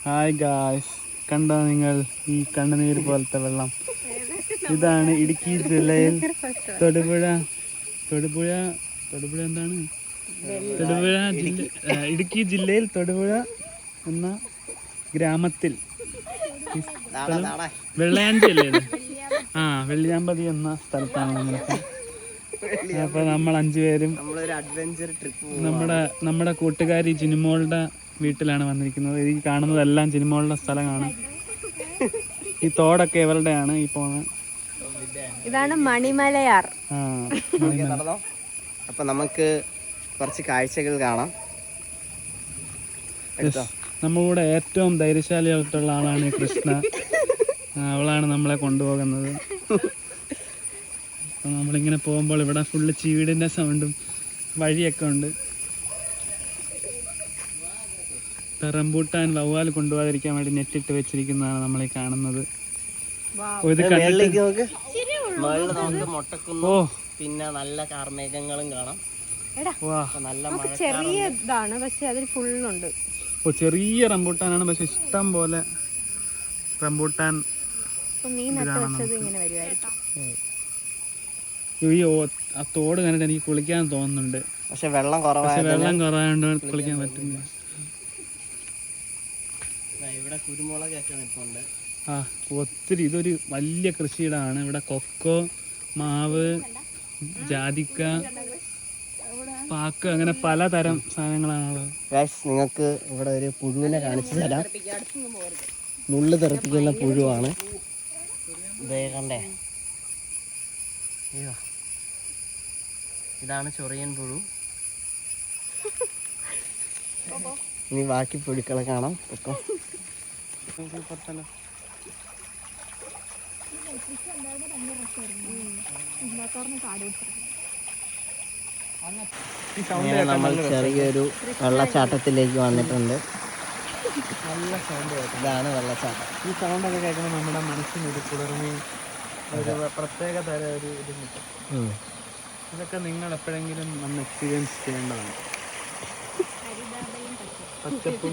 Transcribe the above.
Hi guys, കണ്ടോ നിങ്ങൾ ഈ കണ്ണുനീര് പോലത്തെ വെള്ളം? ഇതാണ് ഇടുക്കി ജില്ലയിൽ തൊടുപുഴ തൊടുപുഴ തൊടുപുഴ എന്താണ് തൊടുപുഴ ജില്ല ഇടുക്കി ജില്ലയിൽ തൊടുപുഴ എന്ന ഗ്രാമത്തിൽ വെള്ളയാഞ്ചി അല്ലേ ഇത്? വെള്ളിയാമ്പതി എന്ന സ്ഥലത്താണ് നമ്മളിപ്പോൾ. അപ്പോൾ നമ്മൾ 5 പേരും അഡ്വഞ്ചർ ട്രിപ്പ് നമ്മുടെ കൂട്ടുകാരി ജിനിമോളുടെ വീട്ടിലാണ് വന്നിരിക്കുന്നത്. ഈ കാണുന്നതെല്ലാം ജിനിമോളുടെ സ്ഥലമാണ്. ഈ തോടൊക്കെ ഇവരുടെയാണ്. ഈ പോകുന്നത് ഇതാണ് മണിമലയാർ. അപ്പൊ നമുക്ക് കുറച്ച് കാഴ്ചകൾ കാണാം. നമ്മളുടെ ഏറ്റവും ധൈര്യശാലിയായിട്ടുള്ള ആളാണ് ഈ കൃഷ്ണ. അവളാണ് നമ്മളെ കൊണ്ടുപോകുന്നത്. അപ്പം നമ്മളിങ്ങനെ പോകുമ്പോൾ ഇവിടെ ഫുള്ള് ചീവിടിൻ്റെ സൗണ്ടും വഴിയൊക്കെ ഉണ്ട്. റംബൂട്ടാൻ വവ്വാൽ കൊണ്ടുപോകാതിരിക്കാൻ വേണ്ടി നെറ്റിട്ട് വെച്ചിരിക്കുന്നതാണ് നമ്മളീ കാണുന്നത്. പിന്നെ നല്ല കാർമേഘങ്ങളും കാണാം. ചെറിയ ഇതാണ്, പക്ഷെ അതിൽ ഫുള്ളുണ്ട്. ചെറിയ റംബൂട്ടാനാണ്, പക്ഷെ ഇഷ്ടം പോലെ റംബൂട്ടാൻ. ഈ ആ തോട് കണ്ടിട്ട് എനിക്ക് കുളിക്കാൻ തോന്നുന്നുണ്ട്, പക്ഷെ വെള്ളം കുറവായതുകൊണ്ട് കുളിക്കാൻ പറ്റുന്നില്ല. ഇവിടെ കുരുമുളകൊക്കെ നിൽപ്പുണ്ട്. ഒത്തിരി ഇതൊരു വലിയ കൃഷിയിടമാണ്. ഇവിടെ കൊക്കോ, മാവ്, ജാതിക്ക, പാക്ക്, അങ്ങനെ പലതരം സാധനങ്ങളാണുള്ളത്. നിങ്ങൾക്ക് ഇവിടെ ഒരു പുഴുവിനെ കാണിച്ചു തരാം. മുള്ളു തെറിപ്പിക്കുന്ന പുഴുവാണ്. കണ്ടേ, ഇതാണ് ചൊറിയൻ പുഴു. ഇനി ബാക്കി പുഴുക്കളെ കാണാം. ഒക്കെ നമ്മൾ ചെറിയൊരു വെള്ളച്ചാട്ടത്തിലേക്ക് വന്നിട്ടുണ്ട്. നല്ല സൗണ്ട്. ഇതാണ് വെള്ളച്ചാട്ടം. ഈ സൗണ്ടൊക്കെ കേൾക്കുമ്പോൾ നമ്മുടെ മനസ്സിന് ഒരു കുളിർമയും ഒരു പ്രത്യേക തരം ഒരു ഇത് കിട്ടും. ഇതൊക്കെ നിങ്ങൾ എപ്പോഴെങ്കിലും വന്ന് എക്സ്പീരിയൻസ് ചെയ്യേണ്ടതാണ്. പച്ചപ്പും